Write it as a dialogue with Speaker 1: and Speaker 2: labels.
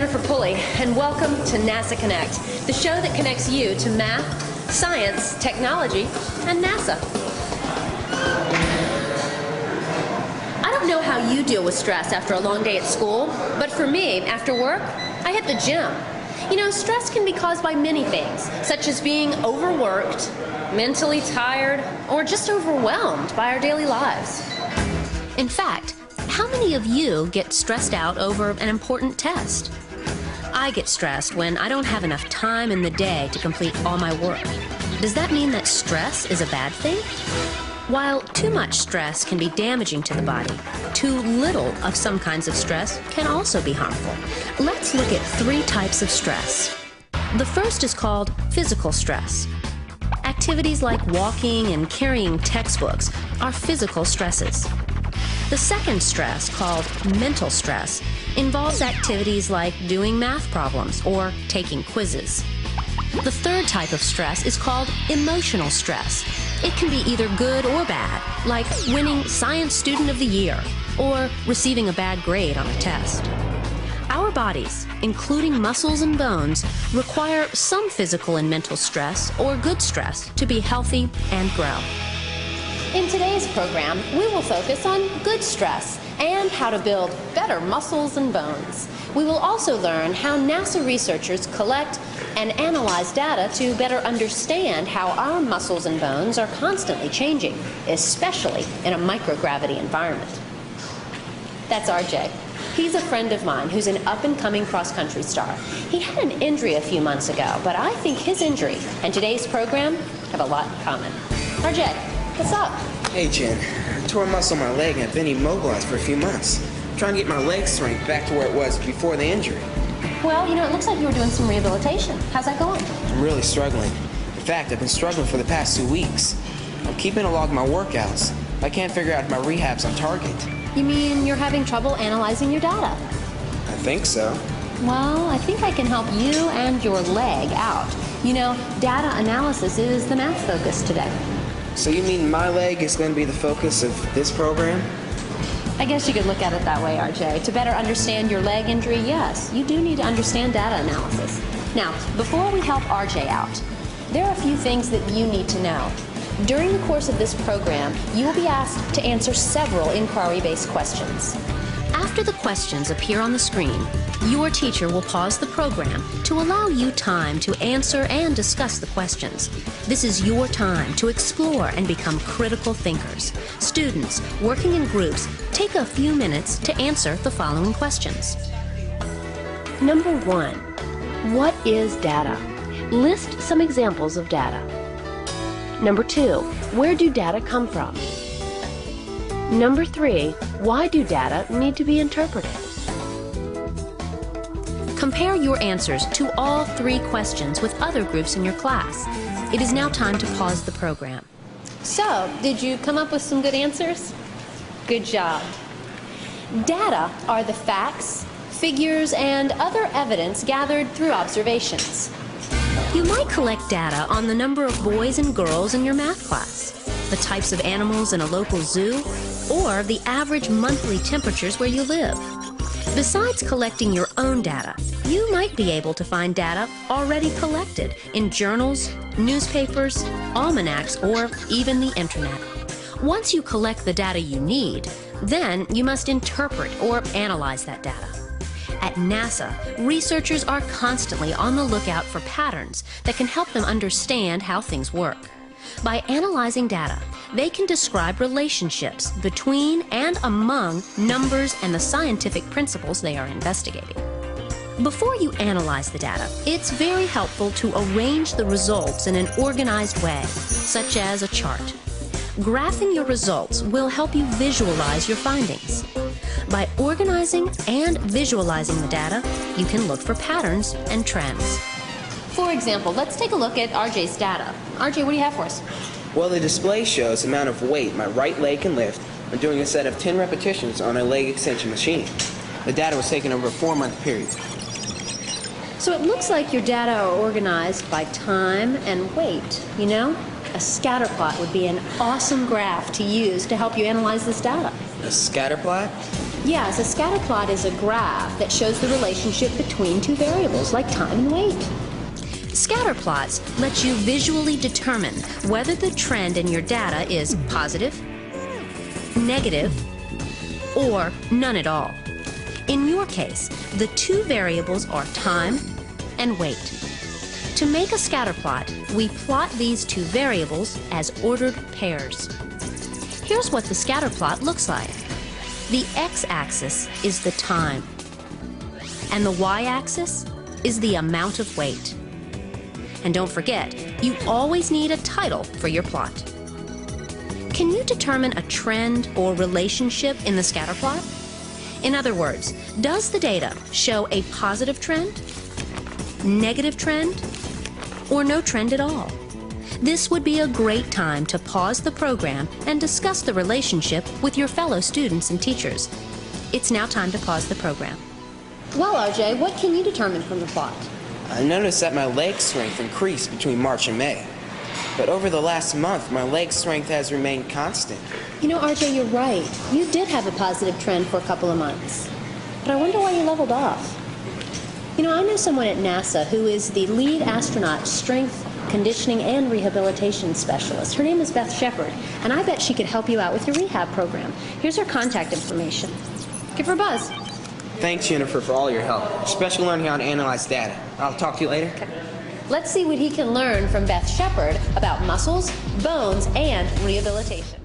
Speaker 1: Jennifer Pulley, and welcome to NASA Connect, the show that connects you to math, science, technology, and NASA. I don't know how you deal with stress after a long day at school, but for me, after work, I hit the gym. You know, stress can be caused by many things, such as being overworked, mentally tired, or just overwhelmed by our daily lives. In fact, how many of you get stressed out over an important test? I get stressed when I don't have enough time in the day to complete all my work. Does that mean that stress is a bad thing? While too much stress can be damaging to the body, too little of some kinds of stress can also be harmful. Let's look at 3 types of stress. The first is called physical stress. Activities like walking and carrying textbooks are physical stresses. The second stress, called mental stress, involves activities like doing math problems or taking quizzes. The third type of stress is called emotional stress. It can be either good or bad, like winning Science Student of the Year or receiving a bad grade on a test. Our bodies, including muscles and bones, require some physical and mental stress or good stress to be healthy and grow. In today's program, we will focus on good stress and how to build better muscles and bones. We will also learn how NASA researchers collect and analyze data to better understand how our muscles and bones are constantly changing, especially in a microgravity environment. That's RJ. He's a friend of mine who's an up-and-coming cross-country star. He had an injury a few months ago, but I think his injury and today's program have a lot in common. RJ, what's up?
Speaker 2: Hey, Jen. I tore a muscle in my leg and I've been immobilized for a few months. I'm trying to get my leg strength back to where it was before the injury.
Speaker 1: Well, you know, it looks like you were doing some rehabilitation. How's that going?
Speaker 2: I'm really struggling. In fact, I've been struggling for the past 2 weeks. I'm keeping a log of my workouts. I can't figure out if my rehab's on target.
Speaker 1: You mean you're having trouble analyzing your data?
Speaker 2: I think so.
Speaker 1: Well, I think I can help you and your leg out. You know, data analysis is the math focus today.
Speaker 2: So you mean my leg is going to be the focus of this program?
Speaker 1: I guess you could look at it that way, RJ. To better understand your leg injury, yes, you do need to understand data analysis. Now, before we help RJ out, there are a few things that you need to know. During the course of this program, you will be asked to answer several inquiry-based questions. After the questions appear on the screen, your teacher will pause the program to allow you time to answer and discuss the questions. This is your time to explore and become critical thinkers. Students working in groups, take a few minutes to answer the following questions. Number 1, what is data? List some examples of data. Number 2, where do data come from? Number 3, why do data need to be interpreted? Compare your answers to all 3 questions with other groups in your class. It is now time to pause the program. So, did you come up with some good answers? Good job. Data are the facts, figures, and other evidence gathered through observations. You might collect data on the number of boys and girls in your math class, the types of animals in a local zoo, or the average monthly temperatures where you live. Besides collecting your own data, you might be able to find data already collected in journals, newspapers, almanacs, or even the internet. Once you collect the data you need, then you must interpret or analyze that data. At NASA, researchers are constantly on the lookout for patterns that can help them understand how things work. By analyzing data, they can describe relationships between and among numbers and the scientific principles they are investigating. Before you analyze the data, it's very helpful to arrange the results in an organized way, such as a chart. Graphing your results will help you visualize your findings. By organizing and visualizing the data, you can look for patterns and trends. For example, let's take a look at RJ's data. RJ, what do you have for us?
Speaker 2: Well, the display shows the amount of weight my right leg can lift when doing a set of 10 repetitions on a leg extension machine. The data was taken over a 4-month period.
Speaker 1: So it looks like your data are organized by time and weight, you know? A scatter plot would be an awesome graph to use to help you analyze this data.
Speaker 2: A scatter plot?
Speaker 1: Yes, a scatter plot is a graph that shows the relationship between two variables like time and weight. Scatter plots let you visually determine whether the trend in your data is positive, negative, or none at all. In your case, the two variables are time and weight. To make a scatter plot, we plot these two variables as ordered pairs. Here's what the scatter plot looks like. The x-axis is the time, and the y-axis is the amount of weight. And don't forget, you always need a title for your plot. Can you determine a trend or relationship in the scatter plot? In other words, does the data show a positive trend, negative trend, or no trend at all? This would be a great time to pause the program and discuss the relationship with your fellow students and teachers. It's now time to pause the program. Well, RJ, what can you determine from the plot?
Speaker 2: I noticed that my leg strength increased between March and May. But over the last month, my leg strength has remained constant.
Speaker 1: You know, RJ, you're right. You did have a positive trend for a couple of months. But I wonder why you leveled off. You know, I know someone at NASA who is the lead astronaut strength, conditioning, and rehabilitation specialist. Her name is Beth Shepard, and I bet she could help you out with your rehab program. Here's her contact information. Give her a buzz.
Speaker 2: Thanks, Jennifer, for all your help, especially learning how to analyze data. I'll talk to you later.
Speaker 1: Okay. Let's see what he can learn from Beth Shepard about muscles, bones, and rehabilitation.